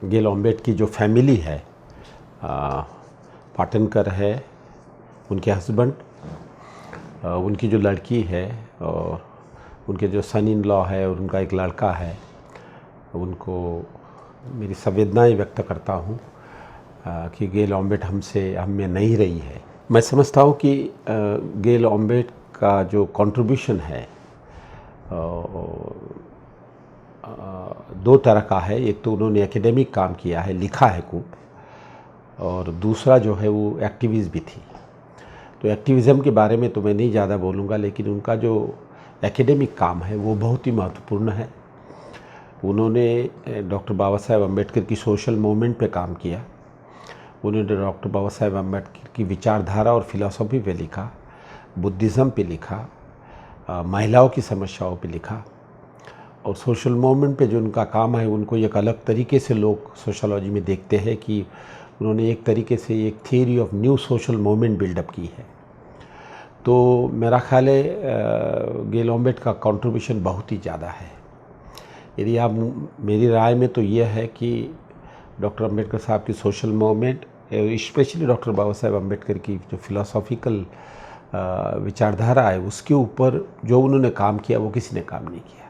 गेल ऑम्बेट की जो फैमिली है, पाटनकर है, उनके हस्बैंड, उनकी जो लड़की है और उनके जो सन इन लॉ है और उनका एक लड़का है, उनको मेरी संवेदनाएं व्यक्त करता हूँ कि गेल ऑम्बेट हम में नहीं रही है। मैं समझता हूँ कि गेल ऑम्बेट का जो कंट्रीब्यूशन है दो तरह का है। एक तो उन्होंने एकेडमिक काम किया है, लिखा है खूब, और दूसरा जो है वो एक्टिविस्ट भी थी। तो एक्टिविज़म के बारे में तो मैं नहीं ज़्यादा बोलूँगा, लेकिन उनका जो एकेडमिक काम है वो बहुत ही महत्वपूर्ण है। उन्होंने डॉक्टर बाबा साहेब अम्बेडकर की सोशल मूवमेंट पे काम किया। उन्होंने डॉक्टर बाबा साहेब अम्बेडकर की विचारधारा और फिलॉसफी पे लिखा, बुद्धिज़्म पे लिखा, महिलाओं की समस्याओं पे लिखा, और सोशल मूवमेंट पे जो उनका काम है उनको एक अलग तरीके से लोग सोशोलॉजी में देखते हैं कि उन्होंने एक तरीके से एक theory of new social movement buildup की है। तो मेरा ख्याल है गेल ऑम्बेट का कंट्रीब्यूशन बहुत ही ज़्यादा है। यदि आप मेरी राय में तो यह है कि डॉक्टर अम्बेडकर साहब की social movement, specially doctor Baba Saheb Ambedkar की जो फिलोसॉफिकल विचारधारा है, उसके ऊपर जो उन्होंने काम किया वो किसी ने काम नहीं किया।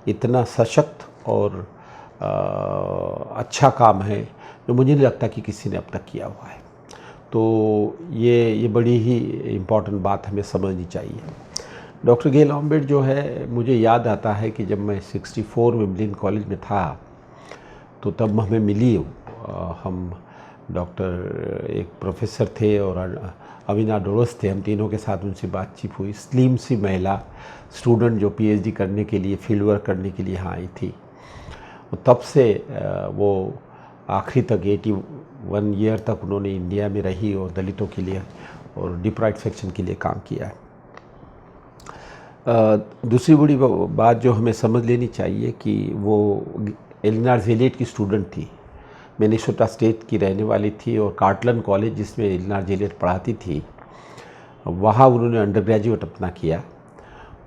इतना सशक्त और अच्छा काम है जो मुझे नहीं लगता कि किसी ने अब तक किया हुआ है। तो ये बड़ी ही इम्पॉर्टेंट बात हमें समझनी चाहिए। डॉक्टर गेल ऑम्बेट जो है, मुझे याद आता है कि जब मैं 64 में मिलिन कॉलेज में था तो तब हमें मिली हम डॉक्टर एक प्रोफेसर थे और अविना डोरस थे, हम तीनों के साथ उनसे बातचीत हुई। स्लिम सी महिला स्टूडेंट जो पीएचडी करने के लिए, फील्ड वर्क करने के लिए यहाँ आई थी। तब से वो आखिरी तक 81 ईयर तक उन्होंने इंडिया में रही और दलितों के लिए और डिप्राइव्ड सेक्शन के लिए काम किया है। दूसरी बड़ी बात जो हमें समझ लेनी चाहिए कि वो एलिनॉर जेलियट की स्टूडेंट थी, मिनेसोटा स्टेट की रहने वाली थी, और कार्टलन कॉलेज जिसमें एलिनॉर जेलियट पढ़ाती थी, वहाँ उन्होंने अंडर ग्रेजुएट अपना किया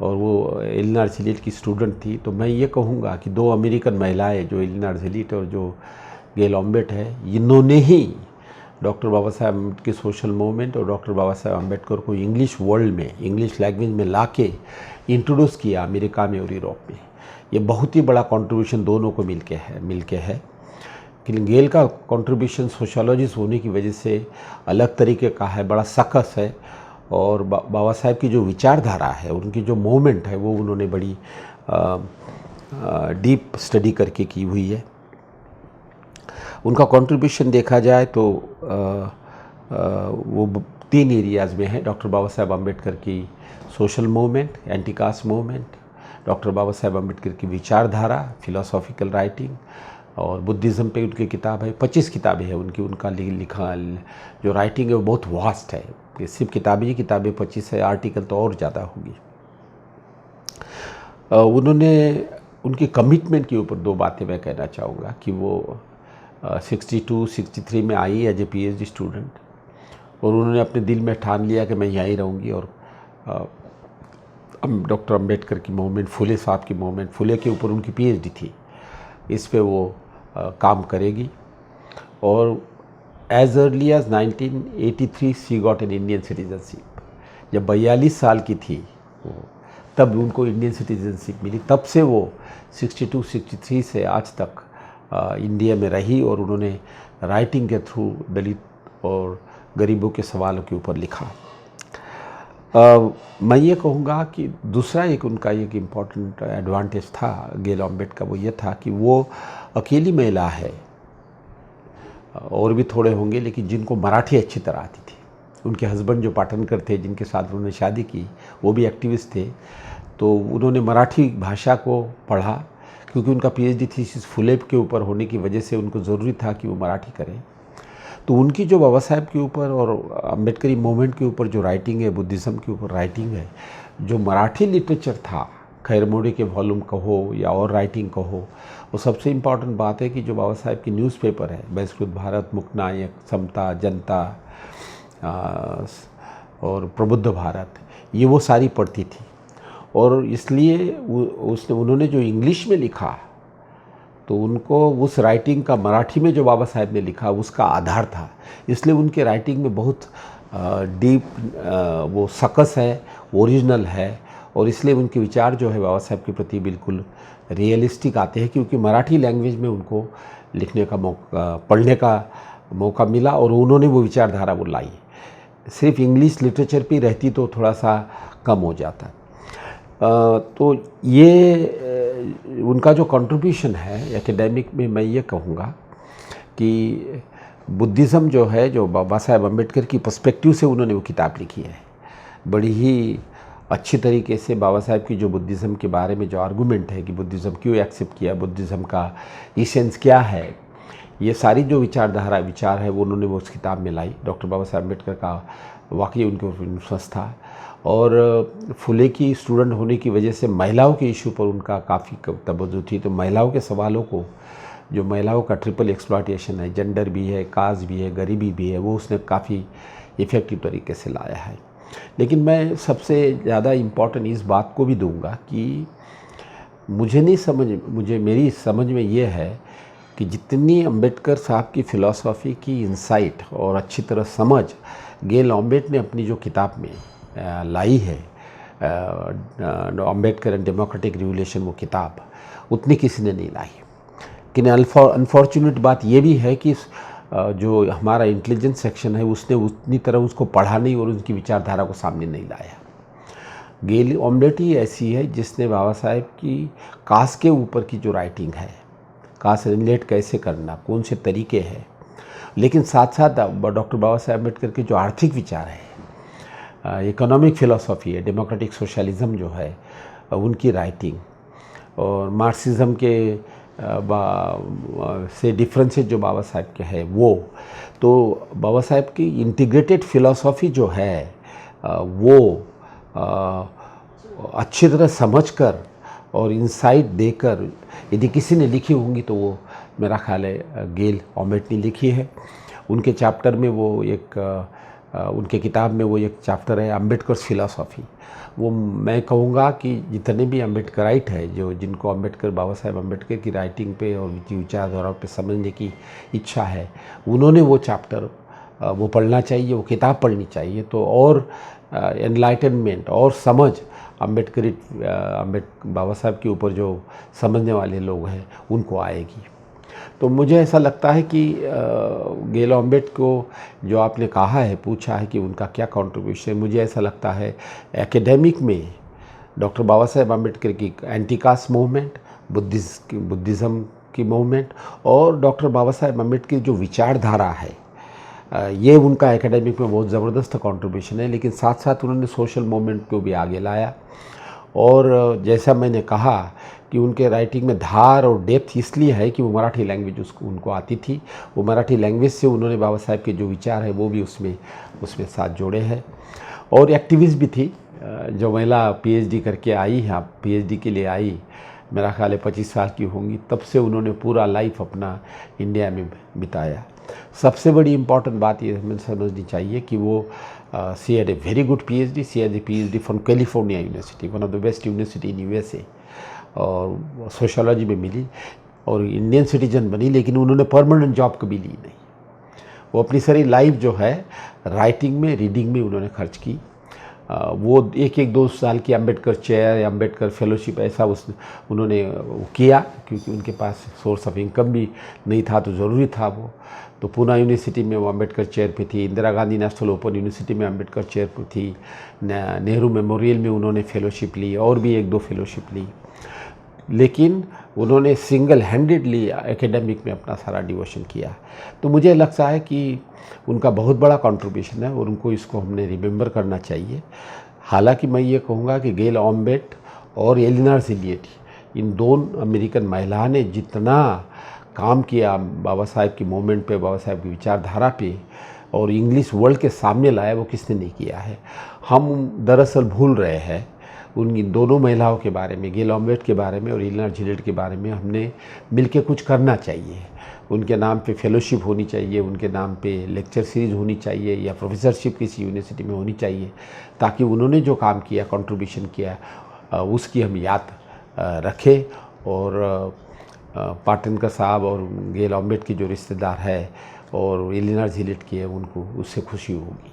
और वो एलिनॉर जेलियट की स्टूडेंट थी। तो मैं ये कहूँगा कि दो अमेरिकन महिलाएं, जो एलिनॉर जेलियट और जो गेल ऑम्बेट है, इन्होंने ही डॉक्टर बाबा साहेब अम्बेडकर की सोशल मूवमेंट और डॉक्टर बाबा साहेब अम्बेडकर को इंग्लिश वर्ल्ड में, इंग्लिश लैंग्वेज में लाके इंट्रोड्यूस किया अमेरिका में और यूरोप में। ये बहुत ही बड़ा कंट्रीब्यूशन दोनों को मिलके है। लेकिन गेल का कंट्रीब्यूशन सोशोलॉजिस्ट होने की वजह से अलग तरीके का है, बड़ा सकस है, और बाबा साहेब की जो विचारधारा है, उनकी जो मूवमेंट है, वो उन्होंने बड़ी डीप स्टडी करके की हुई है। उनका कंट्रीब्यूशन देखा जाए तो वो 3 एरियाज़ में है। डॉक्टर बाबा साहेब अम्बेडकर की social movement, anti caste movement, doctor Baba Saheb Ambedkar की विचारधारा, फिलोसॉफिकल राइटिंग, और बुद्धिज़्म पे उनकी किताब है, 25 किताबें हैं उनकी। उनका लिखा जो राइटिंग है वो बहुत वास्ट है, कि सिर्फ किताबें 25 है, आर्टिकल तो और ज़्यादा होगी। उन्होंने उनकी कमिटमेंट के ऊपर 2 बातें मैं कहना चाहूँगा कि वो 62-63 में I as a PhD student, और उन्होंने अपने दिल में ठान लिया कि मैं यहीं रहूँगी, और डॉक्टर अम्बेडकर की मूवमेंट, फुले साहब की मूवमेंट, फुले के ऊपर उनकी पीएचडी थी, इस पे वो काम करेगी। और as early as 1983 she got an Indian citizenship. जब 42 साल की थी तब उनको इंडियन सिटीजनशिप मिली। तब से वो 62-63 से आज तक इंडिया में रही, और उन्होंने राइटिंग के थ्रू दलित और गरीबों के सवालों के ऊपर लिखा। मैं ये कहूँगा कि दूसरा उनका एक इम्पॉर्टेंट एडवांटेज था गेल ऑम्बेट का, वो ये था कि वो अकेली महिला है, और भी थोड़े होंगे लेकिन जिनको मराठी अच्छी तरह आती थी। उनके हस्बैंड जो पाटनकर थे, जिनके साथ उन्होंने शादी की, वो भी एक्टिविस्ट थे। तो उन्होंने मराठी भाषा को पढ़ा, क्योंकि उनका पीएचडी थीसिस फुले के ऊपर होने की वजह से उनको ज़रूरी था कि वो मराठी करें। तो उनकी जो बाबा साहेब के ऊपर और अम्बेडकरी मूवमेंट के ऊपर जो राइटिंग है, बुद्धिज़्म के ऊपर राइटिंग है, जो मराठी लिटरेचर था, खैरमोड़ी के वॉल्यूम कहो या और राइटिंग कहो, वो सबसे इम्पॉर्टेंट बात है कि जो बाबा साहेब की न्यूज़पेपर है, बहिष्कृत भारत, मुक्तनायक, समता, जनता और प्रबुद्ध भारत, ये वो सारी पढ़ती थी। और इसलिए उन्होंने जो इंग्लिश में लिखा तो उनको उस राइटिंग का मराठी में जो बाबा साहेब ने लिखा उसका आधार था, इसलिए उनके राइटिंग में बहुत डीप वो सकस है, ओरिजिनल है, और इसलिए उनके विचार जो है बाबा साहेब के प्रति बिल्कुल रियलिस्टिक आते हैं, क्योंकि मराठी लैंग्वेज में उनको लिखने का मौका, पढ़ने का मौका मिला और उन्होंने वो विचारधारा वो लाई। सिर्फ इंग्लिश लिटरेचर पे रहती तो थोड़ा सा कम हो जाता। तो ये उनका जो कंट्रीब्यूशन है एकेडमिक में, मैं ये कहूँगा कि बुद्धिज़्म जो है, जो बाबा साहेब अम्बेडकर की पर्सपेक्टिव से उन्होंने वो किताब लिखी है, बड़ी ही अच्छी तरीके से बाबा साहेब की जो बुद्धिज़्म के बारे में जो आर्गूमेंट है कि बुद्धिज़्म क्यों एक्सेप्ट किया, बुद्धिज़्म का इसेंस क्या है, ये सारी जो विचार है वो उन्होंने वो उस किताब में लाई। डॉक्टर बाबा साहेब अम्बेडकर का वाकई उनके ऊपर विश्वास था, और फुले की स्टूडेंट होने की वजह से महिलाओं के इशू पर उनका काफ़ी तवज्जो थी। तो महिलाओं के सवालों को, जो महिलाओं का ट्रिपल एक्सप्लॉयटेशन है, जेंडर भी है, कास्ट भी है, गरीबी भी है, वो उसने काफ़ी इफ़ेक्टिव तरीके से लाया है। लेकिन मैं सबसे ज़्यादा इम्पोर्टेंट इस बात को भी दूंगा कि मेरी समझ में ये है कि जितनी अम्बेडकर साहब की फ़िलॉसफी की इंसाइट और अच्छी तरह समझ गेल ऑम्बेट ने अपनी जो किताब में लाई है, अम्बेडकर एंड डेमोक्रेटिक रिवोल्यूशन, वो किताब उतनी किसी ने नहीं लाई। लेकिन अनफॉर्चुनेट बात ये भी है कि जो हमारा इंटेलिजेंस सेक्शन है उसने उतनी तरह उसको पढ़ा नहीं और उनकी विचारधारा को सामने नहीं लाया। गेल ऑम्बेट ही ऐसी है जिसने बाबा साहेब की कास्ट के ऊपर की जो राइटिंग है, कास्ट रिलेट कैसे करना, कौन से तरीके हैं, लेकिन साथ साथ डॉक्टर बाबा साहेब अम्बेडकर के जो आर्थिक विचार है, इकोनॉमिक फ़िलॉसफी है, डेमोक्रेटिक सोशलिज़म जो है उनकी राइटिंग, और मार्क्सिज़म के से डिफरेंसेस जो बाबा साहेब के हैं वो, तो बाबा साहेब की इंटीग्रेटेड फ़िलॉसफी जो है वो अच्छी तरह समझकर और इंसाइट देकर यदि किसी ने लिखी होंगी तो वो मेरा ख्याल है गेल ऑम्बेट ने लिखी है। उनके चैप्टर में वो एक उनके किताब में वो एक चैप्टर है अम्बेडकर्स फ़िलॉसफी। वो मैं कहूँगा कि जितने भी अम्बेडकराइट है, जो जिनको अम्बेडकर, बाबा साहेब अम्बेडकर की राइटिंग पे और उनकी विचारधारा पे समझने की इच्छा है, उन्होंने वो चैप्टर वो पढ़ना चाहिए, वो किताब पढ़नी चाहिए। तो और एनलाइटनमेंट और समझ बाबा साहब के ऊपर जो समझने वाले लोग हैं उनको आएगी। तो मुझे ऐसा लगता है कि गेल ऑम्बेट को जो आपने कहा है, पूछा है कि उनका क्या कंट्रीब्यूशन है, मुझे ऐसा लगता है एकेडमिक में डॉक्टर बाबा साहेब अम्बेडकर की एंटी कास्ट मूवमेंट, बुद्धिज़्म की मूवमेंट, और डॉक्टर बाबा साहेब अम्बेडकर की जो विचारधारा है, ये उनका एकेडमिक में बहुत ज़बरदस्त कंट्रीब्यूशन है। लेकिन साथ साथ उन्होंने सोशल मूवमेंट को भी आगे लाया, और जैसा मैंने कहा कि उनके राइटिंग में धार और डेप्थ इसलिए है कि वो मराठी लैंग्वेज उनको आती थी। वो मराठी लैंग्वेज से उन्होंने बाबा साहेब के जो विचार है वो भी उसमें साथ जोड़े हैं। और एक्टिविस्ट भी थी, जो महिला पीएचडी करके आई है, पीएचडी के लिए आई, मेरा ख्याल है 25 साल की होंगी, तब से उन्होंने पूरा लाइफ अपना इंडिया में बिताया। सबसे बड़ी इम्पॉर्टेंट बात ये हमें समझनी चाहिए कि वो she had a very good PhD. She had a PhD from California university, one of the best university in USA, और सोशियोलॉजी में मिली और इंडियन सिटीजन बनी। लेकिन उन्होंने परमानेंट जॉब कभी ली नहीं। वो अपनी सारी लाइफ जो है राइटिंग में, रीडिंग में उन्होंने खर्च की। वो एक 2 साल की अम्बेडकर चेयर या अम्बेडकर फेलोशिप ऐसा उन्होंने किया, क्योंकि उनके पास सोर्स ऑफ इनकम भी नहीं था, तो ज़रूरी था वो। तो पूना यूनिवर्सिटी में वो अम्बेडकर चेयर पे थी, Indira Gandhi national open university में अम्बेडकर चेयर पे थी, नेहरू मेमोरियल में उन्होंने फेलोशिप ली, और भी 1-2 फेलोशिप ली। लेकिन उन्होंने सिंगल हैंडेडली एकेडमिक में अपना सारा डिवोशन किया। तो मुझे लगता है कि उनका बहुत बड़ा कंट्रीब्यूशन है और उनको इसको हमने रिमेंबर करना चाहिए। हालांकि मैं ये कहूँगा कि गेल ऑम्बेट और एलिनोर ज़िलियट, इन 2 अमेरिकन महिला ने जितना काम किया बाबा साहेब की मूवमेंट पे, बाबा साहेब की विचारधारा पे, और इंग्लिश वर्ल्ड के सामने लाया, वो किसने नहीं किया है। हम दरअसल भूल रहे हैं उन दोनों महिलाओं के बारे में, गेल ऑम्बेट के बारे में और एलिनोर ज़िलियट के बारे में। हमने मिलके कुछ करना चाहिए। उनके नाम पे फेलोशिप होनी चाहिए, उनके नाम पे लेक्चर सीरीज़ होनी चाहिए, या प्रोफेसरशिप किसी यूनिवर्सिटी में होनी चाहिए, ताकि उन्होंने जो काम किया, कंट्रीब्यूशन किया, उसकी हम याद रखें। और पाटनकर साहब और गेल ऑम्बेट की जो रिश्तेदार है और एलिना झिलिट की है, उनको उससे खुशी होगी।